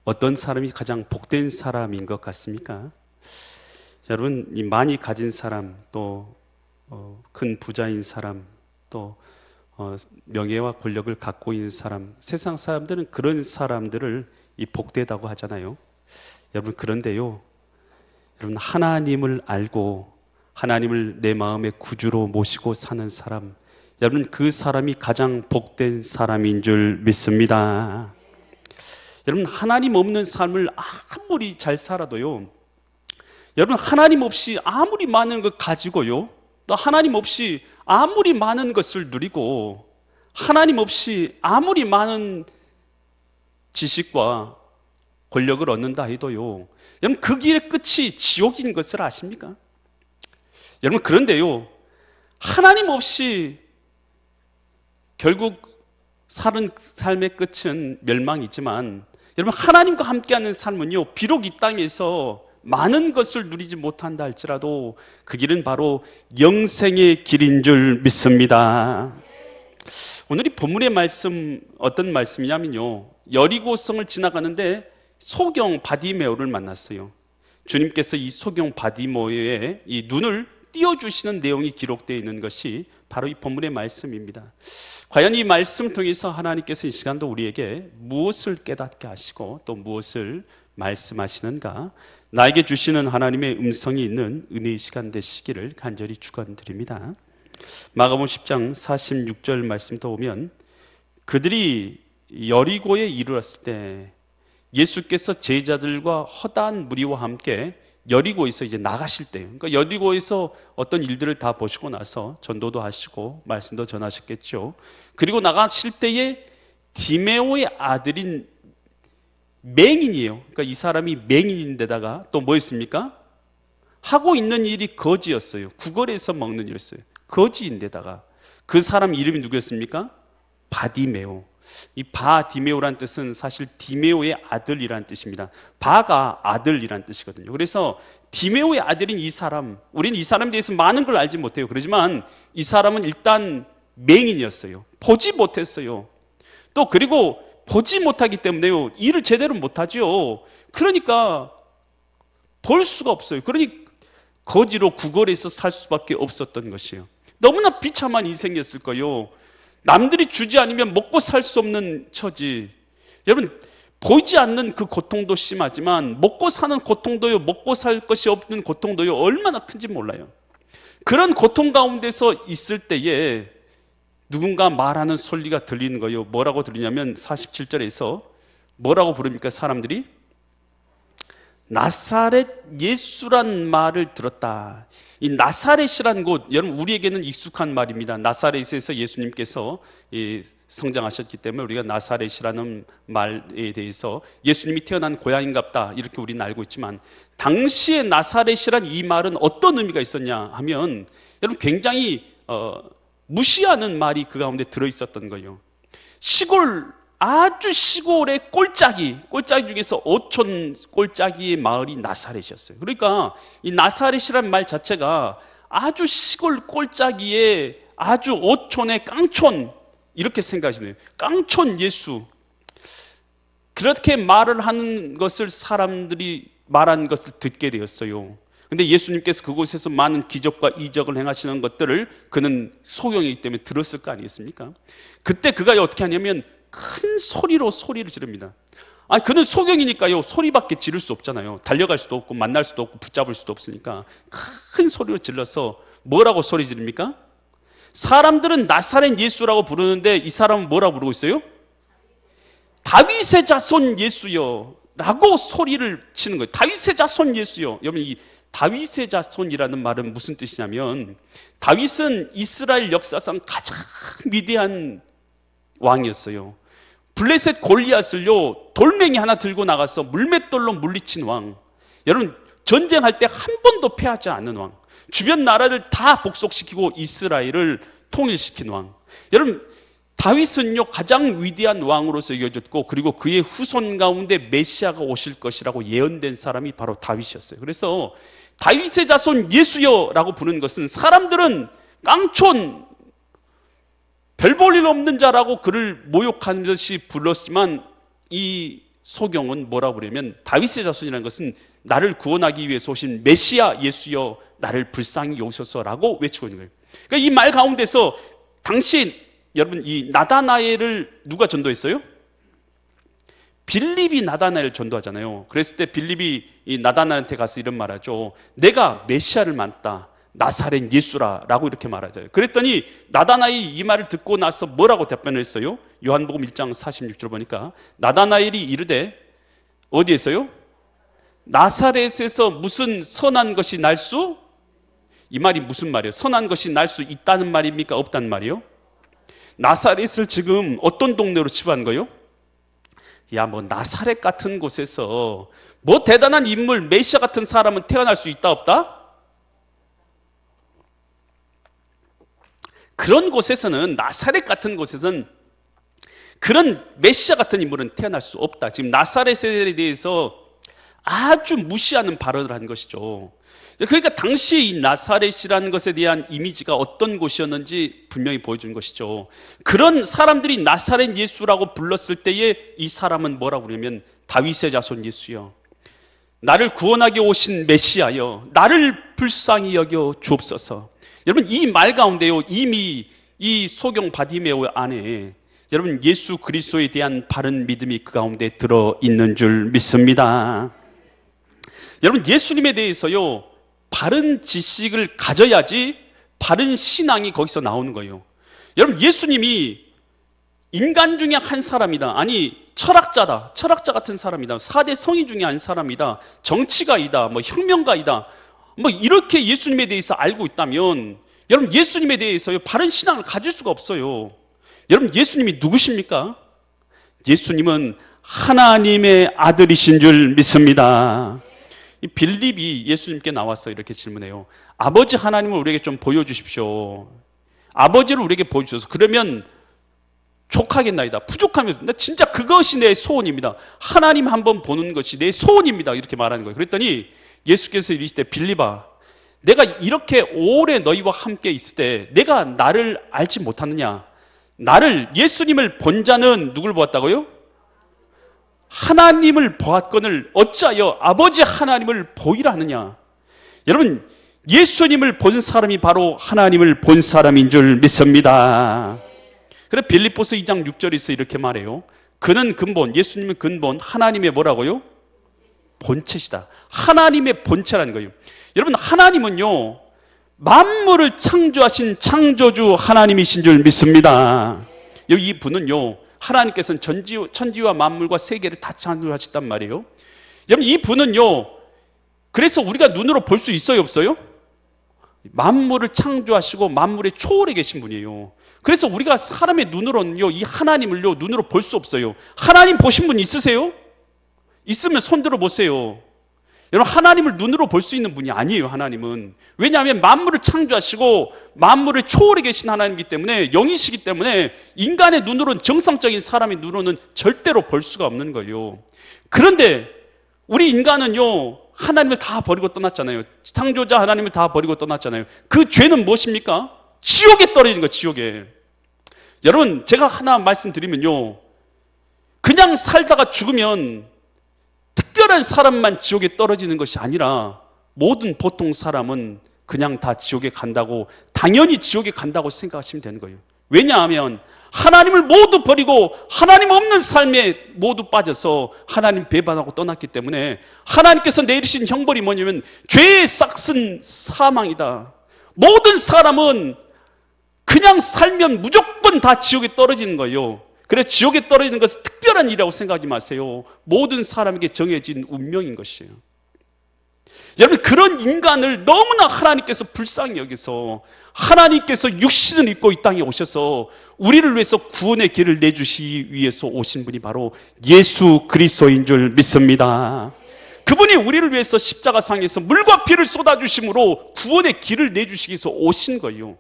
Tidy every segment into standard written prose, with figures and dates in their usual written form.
어떤 사람이 가장 복된 사람인 것 같습니까? 여러분, 이 많이 가진 사람, 또 큰 부자인 사람, 또 명예와 권력을 갖고 있는 사람, 세상 사람들은 그런 사람들을 이 복되다고 하잖아요. 여러분, 그런데요, 여러분, 하나님을 알고 하나님을 내 마음의 구주로 모시고 사는 사람, 여러분, 그 사람이 가장 복된 사람인 줄 믿습니다. 여러분, 하나님 없는 삶을 아무리 잘 살아도요, 여러분, 하나님 없이 아무리 많은 것 가지고요, 또 하나님 없이 아무리 많은 것을 누리고, 하나님 없이 아무리 많은 지식과 권력을 얻는다 해도요, 여러분, 그 길의 끝이 지옥인 것을 아십니까? 여러분, 그런데요, 하나님 없이 결국 사는 삶의 끝은 멸망이지만, 여러분, 하나님과 함께하는 삶은요, 비록 이 땅에서 많은 것을 누리지 못한다 할지라도 그 길은 바로 영생의 길인 줄 믿습니다. 오늘 이 본문의 말씀, 어떤 말씀이냐면요, 여리고성을 지나가는데 소경 바디메오를 만났어요. 주님께서 이 소경 바디메오의 이 눈을 띄워주시는 내용이 기록되어 있는 것이 바로 이 본문의 말씀입니다. 과연 이 말씀을 통해서 하나님께서 이 시간도 우리에게 무엇을 깨닫게 하시고 또 무엇을 말씀하시는가, 나에게 주시는 하나님의 음성이 있는 은혜의 시간 되시기를 간절히 축원드립니다. 마가복음 10장 46절 말씀도 보면, 그들이 여리고에 이르렀을 때 예수께서 제자들과 허다한 무리와 함께 여리고에서 이제 나가실 때요, 그러니까 여리고에서 어떤 일들을 다 보시고 나서 전도도 하시고 말씀도 전하셨겠죠. 그리고 나가실 때에 디메오의 아들인 맹인이에요. 그러니까 이 사람이 맹인인데다가 또 뭐였습니까? 하고 있는 일이 거지였어요. 구걸해서 먹는 일이었어요. 거지인데다가 그 사람 이름이 누구였습니까? 바디메오. 이 바디메오란 뜻은 사실 디메오의 아들이란 뜻입니다. 바가 아들이란 뜻이거든요. 그래서 디메오의 아들인 이 사람, 우리는 이 사람에 대해서 많은 걸 알지 못해요. 그렇지만 이 사람은 일단 맹인이었어요. 보지 못했어요. 또 그리고 보지 못하기 때문에요, 일을 제대로 못하죠. 그러니까 볼 수가 없어요. 그러니 거지로 구걸해서 살 수밖에 없었던 것이에요. 너무나 비참한 인생이었을 거예요. 남들이 주지 않으면 먹고 살 수 없는 처지. 여러분, 보이지 않는 그 고통도 심하지만 먹고 사는 고통도요, 먹고 살 것이 없는 고통도요, 얼마나 큰지 몰라요. 그런 고통 가운데서 있을 때에 누군가 말하는 소리가 들리는 거예요. 뭐라고 들리냐면 47절에서 뭐라고 부릅니까? 사람들이 나사렛 예수란 말을 들었다. 이 나사렛이란 곳, 여러분, 우리에게는 익숙한 말입니다. 나사렛에서 예수님께서 성장하셨기 때문에 우리가 나사렛이라는 말에 대해서 예수님이 태어난 고향인갑다 이렇게 우리는 알고 있지만, 당시에 나사렛이란 이 말은 어떤 의미가 있었냐 하면, 여러분, 굉장히 무시하는 말이 그 가운데 들어있었던 거예요. 시골, 아주 시골의 꼴짜기 중에서 5촌 꼴짜기의 마을이 나사렛이었어요. 그러니까 이 나사렛이란 말 자체가 아주 시골 꼴짜기의 아주 5촌의 깡촌, 이렇게 생각하시면 돼요. 깡촌 예수. 그렇게 말을 하는 것을 사람들이 말한 것을 듣게 되었어요. 근데 예수님께서 그곳에서 많은 기적과 이적을 행하시는 것들을 그는 소경이기 때문에 들었을 거 아니겠습니까? 그때 그가 어떻게 하냐면 큰 소리로 소리를 지릅니다. 그는 소경이니까요, 소리밖에 지를 수 없잖아요. 달려갈 수도 없고 만날 수도 없고 붙잡을 수도 없으니까 큰 소리로 질러서 뭐라고 소리 지릅니까? 사람들은 나사렛 예수라고 부르는데 이 사람은 뭐라고 부르고 있어요? 다윗의 자손 예수여 라고 소리를 치는 거예요. 다윗의 자손 예수여. 여러분, 이 다윗의 자손이라는 말은 무슨 뜻이냐면, 다윗은 이스라엘 역사상 가장 위대한 왕이었어요. 블레셋 골리앗을요, 돌멩이 하나 들고 나가서 물맷돌로 물리친 왕. 여러분, 전쟁할 때 한 번도 패하지 않는 왕. 주변 나라를 다 복속시키고 이스라엘을 통일시킨 왕. 여러분, 다윗은요, 가장 위대한 왕으로서 여겨졌고, 그리고 그의 후손 가운데 메시아가 오실 것이라고 예언된 사람이 바로 다윗이었어요. 그래서 다윗의 자손 예수여라고 부르는 것은, 사람들은 깡촌, 별 볼 일 없는 자라고 그를 모욕하는 듯이 불렀지만, 이 소경은 뭐라고 그러면 다윗의 자손이라는 것은 나를 구원하기 위해서 오신 메시아 예수여 나를 불쌍히 여기소서라고 외치고 있는 거예요. 그러니까 이 말 가운데서 당시 여러분 이 나다나엘을 누가 전도했어요? 빌립이 나다나엘을 전도하잖아요. 그랬을 때 빌립이 이 나다나엘한테 가서 이런 말하죠. 내가 메시아를 만났다. 나사렛 예수라라고 이렇게 말하죠. 그랬더니 나다나엘이 이 말을 듣고 나서 뭐라고 답변을 했어요? 요한복음 1장 46절 보니까 나다나엘이 이르되 어디에서요? 나사렛에서 무슨 선한 것이 날 수? 이 말이 무슨 말이에요? 선한 것이 날 수 있다는 말입니까? 없다는 말이에요? 나사렛을 지금 어떤 동네로 치부한 거예요? 야, 뭐 나사렛 같은 곳에서 뭐 대단한 인물, 메시아 같은 사람은 태어날 수 있다 없다? 그런 곳에서는, 나사렛 같은 곳에서는 그런 메시아 같은 인물은 태어날 수 없다. 지금 나사렛에 대해서 아주 무시하는 발언을 한 것이죠. 그러니까 당시에 이 나사렛이라는 것에 대한 이미지가 어떤 곳이었는지 분명히 보여준 것이죠. 그런 사람들이 나사렛 예수라고 불렀을 때에 이 사람은 뭐라고 그러냐면 다윗의 자손 예수여, 나를 구원하게 오신 메시아여, 나를 불쌍히 여겨 주옵소서. 여러분 이 말 가운데요, 이미 이 소경 바디메오 안에 여러분 예수 그리스도에 대한 바른 믿음이 그 가운데 들어있는 줄 믿습니다. 여러분 예수님에 대해서요 바른 지식을 가져야지 바른 신앙이 거기서 나오는 거예요. 여러분 예수님이 인간 중에 한 사람이다, 아니 철학자다, 철학자 같은 사람이다, 4대 성인 중에 한 사람이다, 정치가이다, 뭐 혁명가이다, 뭐 이렇게 예수님에 대해서 알고 있다면 여러분 예수님에 대해서요 바른 신앙을 가질 수가 없어요. 여러분 예수님이 누구십니까? 예수님은 하나님의 아들이신 줄 믿습니다. 이 빌립이 예수님께 나와서 이렇게 질문해요. 아버지 하나님을 우리에게 좀 보여주십시오. 아버지를 우리에게 보여주셔서 그러면 족하겠나이다. 부족하면 진짜 그것이 내 소원입니다. 하나님 한번 보는 것이 내 소원입니다. 이렇게 말하는 거예요. 그랬더니 예수께서 이르시되 빌립아, 내가 이렇게 오래 너희와 함께 있을 때 내가 나를 알지 못하느냐? 나를, 예수님을 본 자는 누굴 보았다고요? 하나님을 보았거늘 어찌하여 아버지 하나님을 보이라 하느냐? 여러분 예수님을 본 사람이 바로 하나님을 본 사람인 줄 믿습니다. 그래 빌립보서 2장 6절에서 이렇게 말해요. 그는 근본, 예수님은 근본, 하나님의 뭐라고요? 본체시다. 하나님의 본체라는 거예요. 여러분 하나님은요 만물을 창조하신 창조주 하나님이신 줄 믿습니다. 이 분은요 하나님께서는 천지와 만물과 세계를 다 창조하셨단 말이에요. 여러분 이 분은요 그래서 우리가 눈으로 볼 수 있어요 없어요? 만물을 창조하시고 만물의 초월에 계신 분이에요. 그래서 우리가 사람의 눈으로는요 이 하나님을요 눈으로 볼 수 없어요. 하나님 보신 분 있으세요? 있으면 손 들어 보세요. 여러분 하나님을 눈으로 볼 수 있는 분이 아니에요. 하나님은. 왜냐하면 만물을 창조하시고 만물을 초월해 계신 하나님이기 때문에, 영이시기 때문에 인간의 눈으로는, 정상적인 사람의 눈으로는 절대로 볼 수가 없는 거예요. 그런데 우리 인간은요 하나님을 다 버리고 떠났잖아요. 창조자 하나님을 다 버리고 떠났잖아요. 그 죄는 무엇입니까? 지옥에 떨어진 거예요. 지옥에. 여러분 제가 하나 말씀드리면요, 그냥 살다가 죽으면 특별한 사람만 지옥에 떨어지는 것이 아니라 모든 보통 사람은 그냥 다 지옥에 간다고, 당연히 지옥에 간다고 생각하시면 되는 거예요. 왜냐하면 하나님을 모두 버리고 하나님 없는 삶에 모두 빠져서 하나님 배반하고 떠났기 때문에 하나님께서 내리신 형벌이 뭐냐면 죄의 싹슨 사망이다. 모든 사람은 그냥 살면 무조건 다 지옥에 떨어지는 거예요. 그래 지옥에 떨어지는 것은 특별한 일이라고 생각하지 마세요. 모든 사람에게 정해진 운명인 것이에요. 여러분 그런 인간을 너무나 하나님께서 불쌍히 여기서 하나님께서 육신을 입고 이 땅에 오셔서 우리를 위해서 구원의 길을 내주시기 위해서 오신 분이 바로 예수 그리스도인 줄 믿습니다. 그분이 우리를 위해서 십자가상에서 물과 피를 쏟아주심으로 구원의 길을 내주시기 위해서 오신 거예요.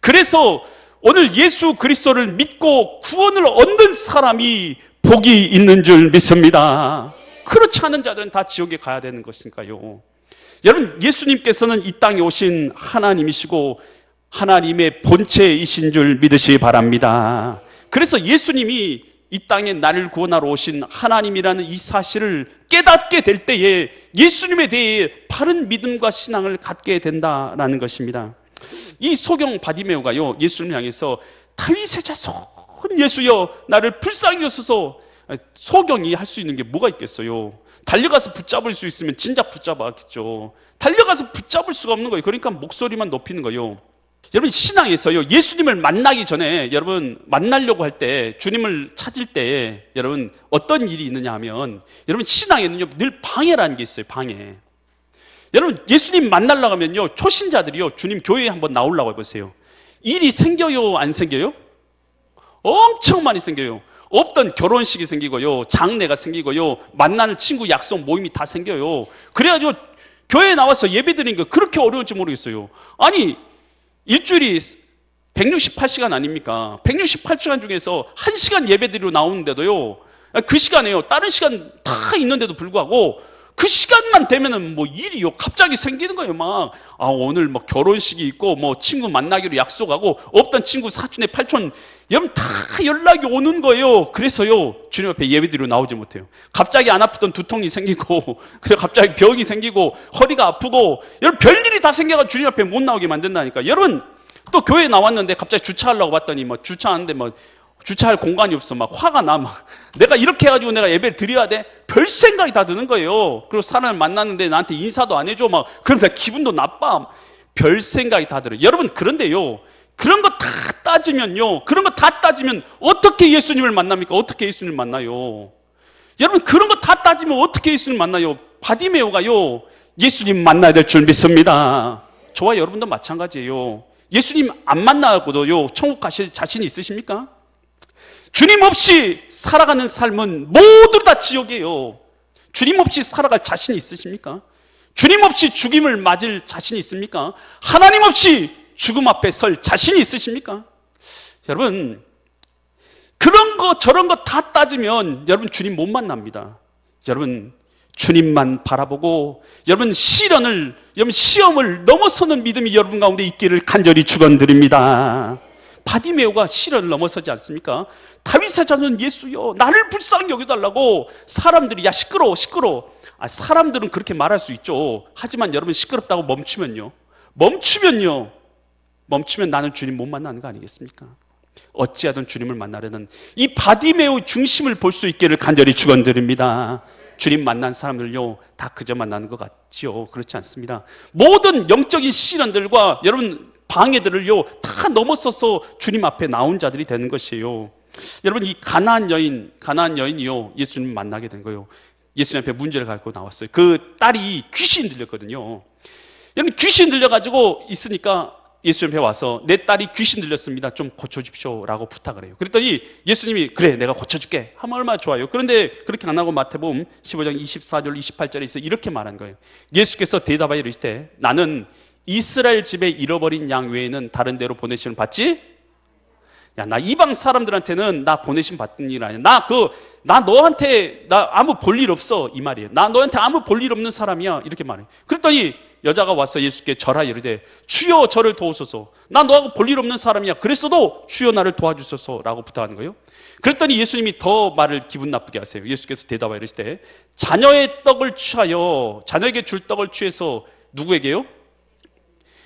그래서 오늘 예수 그리스도를 믿고 구원을 얻는 사람이 복이 있는 줄 믿습니다. 그렇지 않은 자들은 다 지옥에 가야 되는 것이니까요. 여러분 예수님께서는 이 땅에 오신 하나님이시고 하나님의 본체이신 줄 믿으시기 바랍니다. 그래서 예수님이 이 땅에 나를 구원하러 오신 하나님이라는 이 사실을 깨닫게 될 때에 예수님에 대해 바른 믿음과 신앙을 갖게 된다라는 것입니다. 이 소경 바디메오가요, 예수님을 향해서 다윗의 자손 예수여 나를 불쌍히 여소서. 소경이 할 수 있는 게 뭐가 있겠어요? 달려가서 붙잡을 수 있으면 진작 붙잡았겠죠. 달려가서 붙잡을 수가 없는 거예요. 그러니까 목소리만 높이는 거예요. 여러분, 신앙에서요, 예수님을 만나기 전에, 여러분 만나려고 할 때, 주님을 찾을 때 여러분 어떤 일이 있느냐 하면, 여러분 신앙에는요 늘 방해라는 게 있어요. 방해. 여러분 예수님 만나려고 하면요, 초신자들이요 주님 교회에 한번 나오려고 해보세요. 일이 생겨요, 안 생겨요? 엄청 많이 생겨요. 없던 결혼식이 생기고요, 장례가 생기고요, 만나는 친구 약속 모임이 다 생겨요. 그래가지고 교회에 나와서 예배 드리는 거 그렇게 어려운지 모르겠어요. 아니 일주일이 168시간 아닙니까? 168시간 중에서 1시간 예배 드리러 나오는데도요, 그 시간에요 다른 시간 다 있는데도 불구하고 그 시간만 되면은 뭐 일이요 갑자기 생기는 거예요. 막 오늘 뭐 결혼식이 있고 뭐 친구 만나기로 약속하고, 없던 친구 사촌에 팔촌 여러분 다 연락이 오는 거예요. 그래서요 주님 앞에 예배드리러 나오지 못해요. 갑자기 안 아프던 두통이 생기고, 그리고 갑자기 병이 생기고, 허리가 아프고, 여러분 별일이 다 생겨가 주님 앞에 못 나오게 만든다니까. 여러분 또 교회에 나왔는데 갑자기 주차하려고 봤더니 뭐 주차하는데 뭐 주차할 공간이 없어. 막 화가 나. 막 내가 이렇게 해가지고 내가 예배를 드려야 돼? 별 생각이 다 드는 거예요. 그리고 사람을 만났는데 나한테 인사도 안 해줘. 막 그럼 내가 기분도 나빠. 별 생각이 다 들어요. 여러분 그런데요, 그런 거 다 따지면요, 그런 거 다 따지면 어떻게 예수님을 만납니까? 어떻게 예수님을 만나요? 여러분 그런 거 다 따지면 어떻게 예수님을 만나요? 바디메오가요 예수님 만나야 될 줄 믿습니다. 저와 여러분도 마찬가지예요. 예수님 안 만나고도요 천국 가실 자신이 있으십니까? 주님 없이 살아가는 삶은 모두 다 지옥이에요. 주님 없이 살아갈 자신이 있으십니까? 주님 없이 죽임을 맞을 자신이 있습니까? 하나님 없이 죽음 앞에 설 자신이 있으십니까? 여러분 그런 거 저런 거 다 따지면 여러분 주님 못 만납니다. 여러분 주님만 바라보고, 여러분 시험을 넘어서는 믿음이 여러분 가운데 있기를 간절히 축원드립니다. 바디메오가 시련을 넘어서지 않습니까? 다윗의 자손 예수여 나를 불쌍히 여겨달라고 사람들이, 야 시끄러워. 사람들은 그렇게 말할 수 있죠. 하지만 여러분 시끄럽다고 멈추면 나는 주님 못 만나는 거 아니겠습니까? 어찌하든 주님을 만나려는 이 바디메오의 중심을 볼 수 있기를 간절히 축원드립니다. 주님 만난 사람들요 다 그저 만나는 것 같지요? 그렇지 않습니다. 모든 영적인 시련들과 여러분 방해들을요 다 넘어서서 주님 앞에 나온 자들이 되는 것이에요. 여러분 이 가나안 여인이요 예수님 만나게 된 거예요. 예수님 앞에 문제를 갖고 나왔어요. 그 딸이 귀신 들렸거든요. 여러분 귀신 들려가지고 있으니까 예수님 앞에 와서 내 딸이 귀신 들렸습니다, 좀 고쳐주십시오 라고 부탁을 해요. 그랬더니 예수님이 그래 내가 고쳐줄게 하면 얼마나 좋아요. 그런데 그렇게 안 하고 마태복음 15장 24절 28절에 있어 이렇게 말한 거예요. 예수께서 대답하여 이르시되 나는 이스라엘 집에 잃어버린 양 외에는 다른 데로 보내심을 받지? 야, 나 이방 사람들한테는 나 보내심 받는 일 아니야. 나 너한테 나 아무 볼 일 없어 이 말이에요. 나 너한테 아무 볼 일 없는 사람이야 이렇게 말해요. 그랬더니 여자가 와서 예수께 절하여 이르되 주여 저를 도우소서. 나 너하고 볼 일 없는 사람이야. 그랬어도 주여 나를 도와주소서 라고 부탁하는 거예요. 그랬더니 예수님이 더 말을 기분 나쁘게 하세요. 예수께서 대답하여 이르시되 자녀의 떡을 취하여, 자녀에게 줄 떡을 취해서 누구에게요?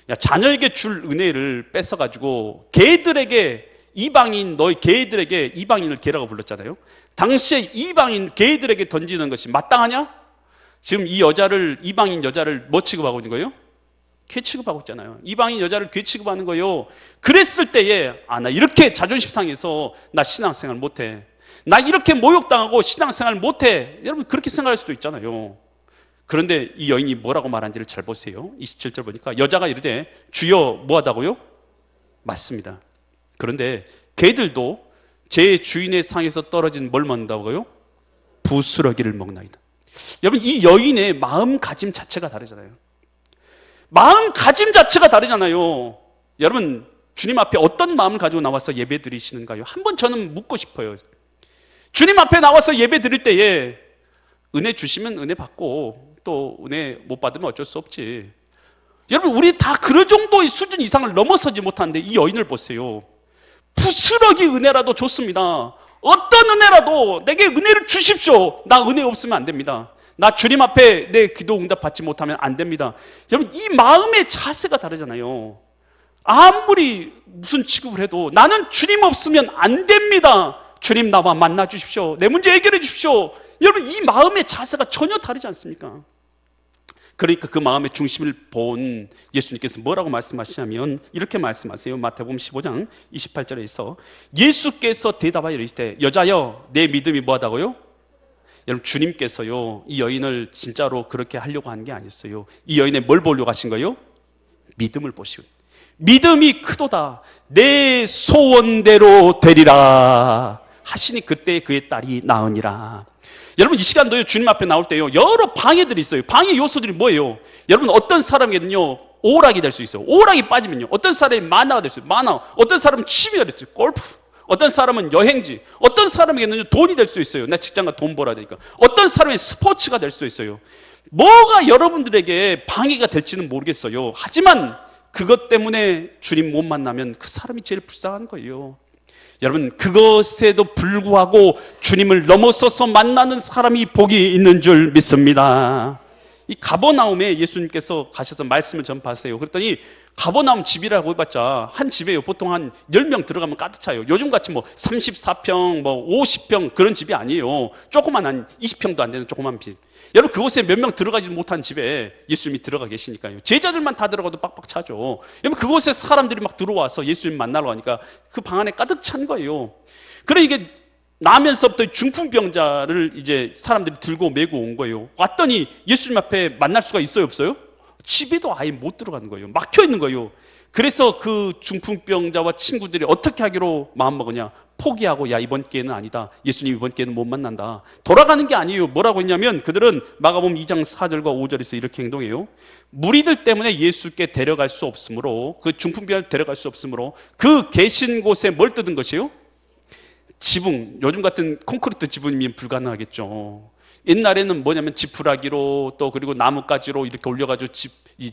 야, 자녀에게 줄 은혜를 뺏어가지고 개들에게, 이방인 너희 개들에게, 이방인을 개라고 불렀잖아요. 당시에 이방인 개들에게 던지는 것이 마땅하냐? 지금 이 여자를, 이방인 여자를 뭐 취급하고 있는 거예요? 개 취급하고 있잖아요. 이방인 여자를 개 취급하는 거예요. 그랬을 때에 나 이렇게 자존심 상해서 나 신앙생활 못해, 나 이렇게 모욕당하고 신앙생활 못해, 여러분 그렇게 생각할 수도 있잖아요. 그런데 이 여인이 뭐라고 말한지를 잘 보세요. 27절 보니까 여자가 이르되 주여 뭐하다고요? 맞습니다. 그런데 개들도 제 주인의 상에서 떨어진 뭘 먹는다고요? 부스러기를 먹나이다. 여러분 이 여인의 마음가짐 자체가 다르잖아요. 마음가짐 자체가 다르잖아요. 여러분 주님 앞에 어떤 마음을 가지고 나와서 예배 드리시는가요? 한번 저는 묻고 싶어요. 주님 앞에 나와서 예배 드릴 때에 은혜 주시면 은혜 받고 또 은혜 못 받으면 어쩔 수 없지. 여러분 우리 다 그 정도의 수준 이상을 넘어서지 못하는데 이 여인을 보세요. 부스러기 은혜라도 줬습니다. 어떤 은혜라도 내게 은혜를 주십시오. 나 은혜 없으면 안 됩니다. 나 주님 앞에 내 기도 응답 받지 못하면 안 됩니다. 여러분, 이 마음의 자세가 다르잖아요. 아무리 무슨 취급을 해도 나는 주님 없으면 안 됩니다. 주님 나와 만나 주십시오. 내 문제 해결해 주십시오. 여러분, 이 마음의 자세가 전혀 다르지 않습니까? 그러니까 그 마음의 중심을 본 예수님께서 뭐라고 말씀하시냐면 이렇게 말씀하세요. 마태복음 15장 28절에서 예수께서 대답하여 이르시되 여자여 내 믿음이 뭐하다고요? 여러분, 주님께서요 이 여인을 진짜로 그렇게 하려고 하는 게 아니었어요. 이 여인의 뭘 보려고 하신 거예요? 믿음을 보시고, 믿음이 크도다 내 소원대로 되리라 하시니 그때 그의 딸이 나으니라. 여러분, 이 시간도요 주님 앞에 나올 때요 여러 방해들이 있어요. 방해 요소들이 뭐예요? 여러분, 어떤 사람에게는요 오락이 될 수 있어요. 오락이 빠지면요 어떤 사람이 만화가 될 수 있어요. 만화. 어떤 사람은 취미가 될 수 있어요. 골프. 어떤 사람은 여행지. 어떤 사람에게는 돈이 될 수 있어요. 내 직장과 돈 벌어야 되니까. 어떤 사람이 스포츠가 될 수 있어요. 뭐가 여러분들에게 방해가 될지는 모르겠어요. 하지만 그것 때문에 주님 못 만나면 그 사람이 제일 불쌍한 거예요. 여러분, 그것에도 불구하고 주님을 넘어서서 만나는 사람이 복이 있는 줄 믿습니다. 이 가버나움에 예수님께서 가셔서 말씀을 전파하세요. 그랬더니 가버나움 집이라고 해봤자 한 집에요 보통 한 10명 들어가면 가득 차요. 요즘같이 뭐 34평 뭐 50평 그런 집이 아니에요. 조그만 한 20평도 안 되는 조그만 집. 여러분, 그곳에 몇 명 들어가지 못한 집에 예수님이 들어가 계시니까요. 제자들만 다 들어가도 빡빡 차죠. 여러분, 그곳에 사람들이 막 들어와서 예수님 만나러 가니까 그 방 안에 가득 찬 거예요. 그래 이게 나면서부터 중풍병자를 이제 사람들이 들고 메고 온 거예요. 왔더니 예수님 앞에 만날 수가 있어요, 없어요? 집에도 아예 못 들어가는 거예요. 막혀 있는 거예요. 그래서 그 중풍병자와 친구들이 어떻게 하기로 마음먹으냐? 포기하고, 야, 이번 기회는 아니다. 예수님 이번 기회는 못 만난다. 돌아가는 게 아니에요. 뭐라고 했냐면 그들은 마가복음 2장 4절과 5절에서 이렇게 행동해요. 무리들 때문에 예수께 데려갈 수 없으므로, 그 중풍병자를 데려갈 수 없으므로 그 계신 곳에 뭘 뜯은 것이요? 지붕. 요즘 같은 콘크리트 지붕이면 불가능하겠죠. 옛날에는 뭐냐면 지푸라기로 또 그리고 나뭇가지로 이렇게 올려가지고 이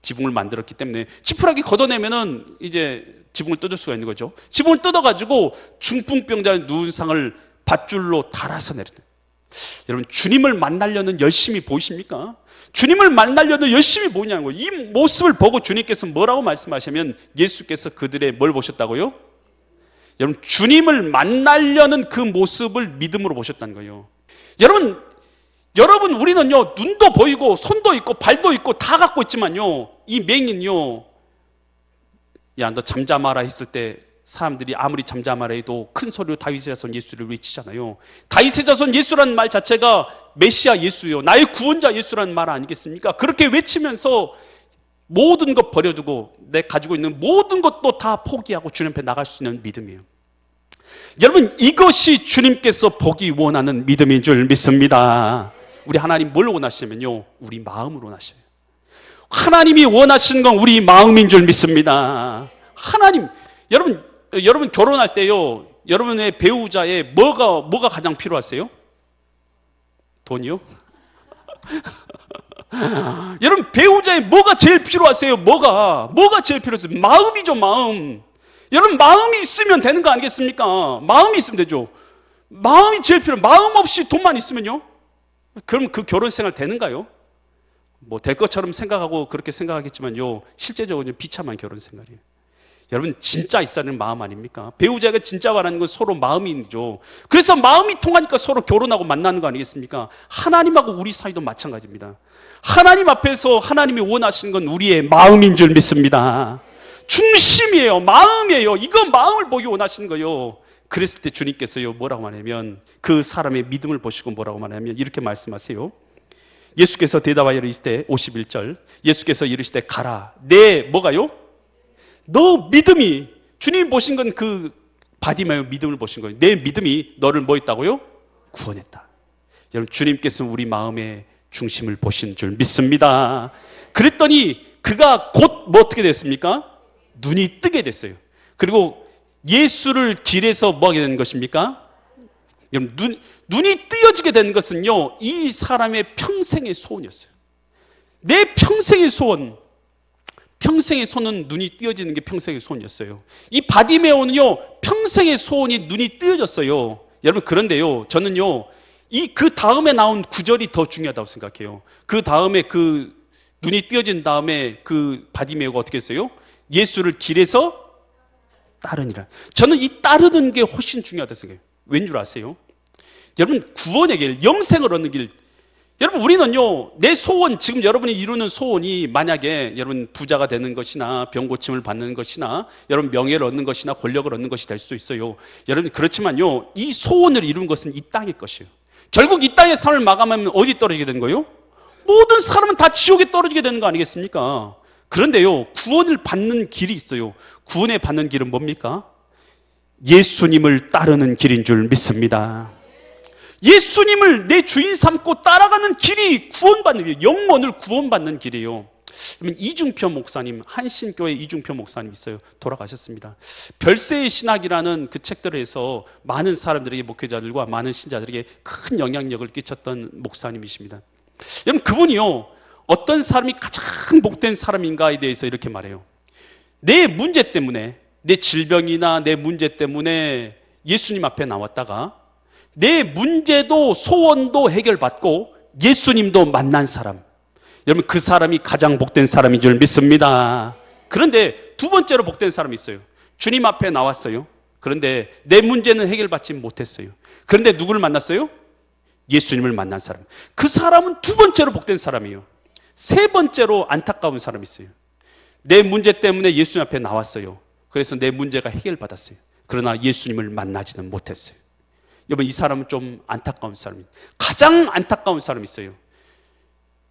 지붕을 만들었기 때문에 지푸라기 걷어내면은 이제 지붕을 뜯을 수가 있는 거죠. 지붕을 뜯어가지고 중풍병자의 누운 상을 밧줄로 달아서 내렸다. 여러분, 주님을 만나려는 열심히 보이십니까? 주님을 만나려는 열심히 보이냐는 거예요. 이 모습을 보고 주님께서 뭐라고 말씀하시면 예수께서 그들의 뭘 보셨다고요? 여러분, 주님을 만나려는 그 모습을 믿음으로 보셨다는 거예요. 여러분, 우리는요 눈도 보이고 손도 있고 발도 있고 다 갖고 있지만요 이 맹인요, 야, 너 잠잠하라 했을 때 사람들이 아무리 잠잠하라 해도 큰 소리로 다윗의 자손 예수를 외치잖아요. 다윗의 자손 예수라는 말 자체가 메시아 예수요, 나의 구원자 예수라는 말 아니겠습니까? 그렇게 외치면서 모든 것 버려두고 내 가지고 있는 모든 것도 다 포기하고 주님 앞에 나갈 수 있는 믿음이에요. 여러분, 이것이 주님께서 보기 원하는 믿음인 줄 믿습니다. 우리 하나님 뭘 원하시냐면요, 우리 마음을 원하셔요. 하나님이 원하시는 건 우리 마음인 줄 믿습니다. 하나님, 여러분 결혼할 때요, 여러분의 배우자의 뭐가 가장 필요하세요? 돈이요? 여러분, 배우자의 뭐가 제일 필요하세요? 뭐가 제일 필요하세요? 마음이죠, 마음. 여러분, 마음이 있으면 되는 거 아니겠습니까? 마음이 있으면 되죠. 마음이 제일 필요해요. 마음 없이 돈만 있으면요? 그럼 그 결혼 생활 되는가요? 뭐 될 것처럼 생각하고 그렇게 생각하겠지만요, 실제적으로 비참한 결혼 생활이에요. 여러분, 진짜 있어야 하는 마음 아닙니까? 배우자가 진짜 바라는 건 서로 마음이죠. 그래서 마음이 통하니까 서로 결혼하고 만나는 거 아니겠습니까? 하나님하고 우리 사이도 마찬가지입니다. 하나님 앞에서 하나님이 원하시는 건 우리의 마음인 줄 믿습니다. 중심이에요. 마음이에요. 이거 마음을 보기 원하시는 거예요. 그랬을 때 주님께서요 뭐라고 말하냐면, 그 사람의 믿음을 보시고 뭐라고 말하냐면 이렇게 말씀하세요. 예수께서 대답하여 이르시되 51절, 예수께서 이르시되 가라. 내 뭐가요? 너 믿음이, 주님이 보신 건 그 바디마의 믿음을 보신 거예요. 내 믿음이 너를 뭐 했다고요? 구원했다. 여러분, 주님께서는 우리 마음의 중심을 보신 줄 믿습니다. 그랬더니 그가 곧 뭐 어떻게 됐습니까? 눈이 뜨게 됐어요. 그리고 예수를 길에서 뭐 하게 되는 것입니까? 여러분, 눈이 뜨여지게 되는 것은요, 이 사람의 평생의 소원이었어요. 내 평생의 소원. 평생의 소원은 눈이 띄어지는 게 평생의 소원이었어요. 이 바디메오는요, 평생의 소원이 눈이 띄어졌어요. 여러분, 그런데요, 저는요, 그 다음에 나온 구절이 더 중요하다고 생각해요. 그 다음에 눈이 띄어진 다음에 바디메오가 어떻게 했어요? 예수를 길에서 따르니라. 저는 이 따르는 게 훨씬 중요하다고 생각해요. 왠 줄 아세요? 여러분, 구원의 길, 영생을 얻는 길. 여러분, 우리는요, 내 소원, 지금 여러분이 이루는 소원이 만약에 여러분 부자가 되는 것이나 병고침을 받는 것이나 여러분 명예를 얻는 것이나 권력을 얻는 것이 될 수도 있어요. 여러분, 그렇지만요, 이 소원을 이룬 것은 이 땅의 것이에요. 결국 이 땅의 삶을 마감하면 어디 떨어지게 되는 거예요? 모든 사람은 다 지옥에 떨어지게 되는 거 아니겠습니까? 그런데요, 구원을 받는 길이 있어요. 구원에 받는 길은 뭡니까? 예수님을 따르는 길인 줄 믿습니다. 예수님을 내 주인 삼고 따라가는 길이 구원받는 길이에요. 영혼을 구원받는 길이에요. 그러면 이중표 목사님, 한신교회 이중표 목사님 있어요. 돌아가셨습니다. 별세의 신학이라는 그 책들을 해서 많은 사람들에게, 목회자들과 많은 신자들에게 큰 영향력을 끼쳤던 목사님이십니다. 여러분, 그분이요, 어떤 사람이 가장 복된 사람인가에 대해서 이렇게 말해요. 내 문제 때문에, 내 질병이나 내 문제 때문에 예수님 앞에 나왔다가 내 문제도 소원도 해결받고 예수님도 만난 사람, 여러분, 그 사람이 가장 복된 사람인 줄 믿습니다. 그런데 두 번째로 복된 사람이 있어요. 주님 앞에 나왔어요. 그런데 내 문제는 해결받지 못했어요. 그런데 누구를 만났어요? 예수님을 만난 사람. 그 사람은 두 번째로 복된 사람이에요. 세 번째로 안타까운 사람이 있어요. 내 문제 때문에 예수님 앞에 나왔어요. 그래서 내 문제가 해결받았어요. 그러나 예수님을 만나지는 못했어요. 여러분, 이 사람은 좀 안타까운 사람입니다. 가장 안타까운 사람이 있어요.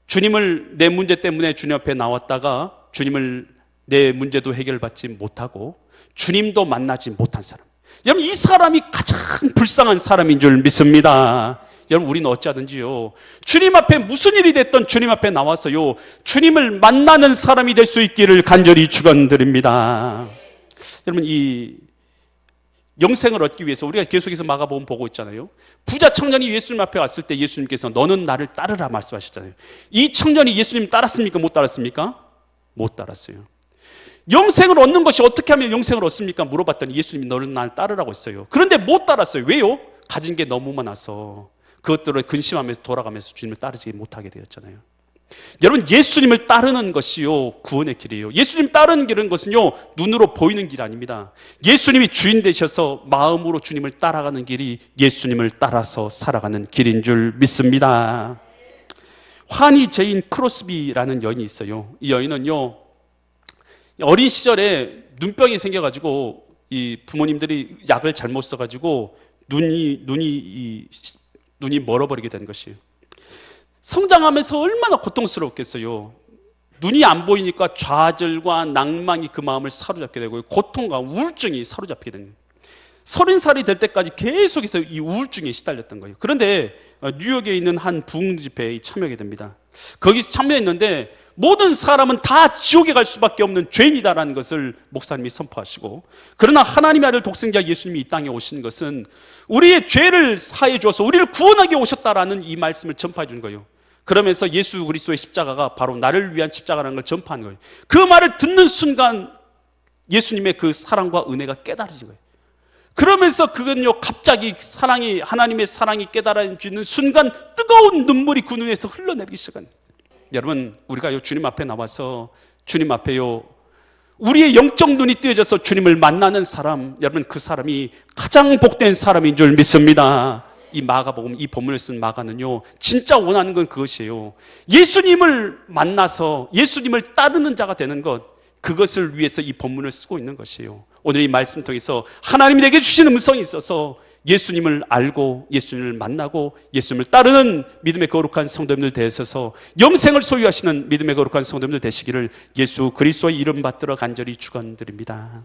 주님을 내 문제 때문에 주님 앞에 나왔다가 주님을 내 문제도 해결받지 못하고 주님도 만나지 못한 사람. 여러분, 이 사람이 가장 불쌍한 사람인 줄 믿습니다. 여러분, 우리는 어찌하든지요, 주님 앞에 무슨 일이 됐든 주님 앞에 나와서요, 주님을 만나는 사람이 될 수 있기를 간절히 축원드립니다. 여러분, 이 영생을 얻기 위해서 우리가 계속해서 마가복음 보고 있잖아요. 부자 청년이 예수님 앞에 왔을 때 예수님께서 너는 나를 따르라 말씀하셨잖아요. 이 청년이 예수님 따랐습니까? 못 따랐습니까? 못 따랐어요. 영생을 얻는 것이 어떻게 하면 영생을 얻습니까? 물어봤더니 예수님이 너는 나를 따르라고 했어요. 그런데 못 따랐어요. 왜요? 가진 게 너무 많아서 그것들을 근심하면서 돌아가면서 주님을 따르지 못하게 되었잖아요. 여러분, 예수님을 따르는 것이요, 구원의 길이에요. 예수님 따르는 길은 것은요, 눈으로 보이는 길 아닙니다. 예수님이 주인 되셔서 마음으로 주님을 따라가는 길이 예수님을 따라서 살아가는 길인 줄 믿습니다. 환희 제인 크로스비라는 여인이 있어요. 이 여인은요, 어린 시절에 눈병이 생겨가지고 이 부모님들이 약을 잘못 써가지고 눈이 멀어버리게 된 것이에요. 성장하면서 얼마나 고통스럽겠어요. 눈이 안 보이니까 좌절과 낭망이 그 마음을 사로잡게 되고 고통과 우울증이 사로잡히게 됩니다. 30살이 될 때까지 계속해서 이 우울증에 시달렸던 거예요. 그런데 뉴욕에 있는 한 부흥 집회에 참여하게 됩니다. 거기서 참여했는데 모든 사람은 다 지옥에 갈 수밖에 없는 죄인이다라는 것을 목사님이 선포하시고, 그러나 하나님의 아들 독생자 예수님이 이 땅에 오신 것은 우리의 죄를 사해 주어서 우리를 구원하게 오셨다라는 이 말씀을 전파해 준 거예요. 그러면서 예수 그리스도의 십자가가 바로 나를 위한 십자가라는 걸 전파한 거예요. 그 말을 듣는 순간 예수님의 그 사랑과 은혜가 깨달아진 거예요. 그러면서 그건요, 갑자기 하나님의 사랑이 깨달아지는 순간 뜨거운 눈물이 그 눈에서 흘러내리기 시작한 거예요. 여러분, 우리가 주님 앞에 나와서 주님 앞에요, 우리의 영적 눈이 띄어져서 주님을 만나는 사람, 여러분, 그 사람이 가장 복된 사람인 줄 믿습니다. 이 마가복음, 이 본문을 쓴 마가는요, 진짜 원하는 건 그것이에요. 예수님을 만나서 예수님을 따르는 자가 되는 것, 그것을 위해서 이 본문을 쓰고 있는 것이에요. 오늘 이 말씀 통해서 하나님이 내게 주신 음성이 있어서 예수님을 알고 예수님을 만나고 예수님을 따르는 믿음의 거룩한 성도님들 되셔서 영생을 소유하시는 믿음의 거룩한 성도님들 되시기를 예수 그리스도의 이름 받들어 간절히 축원드립니다.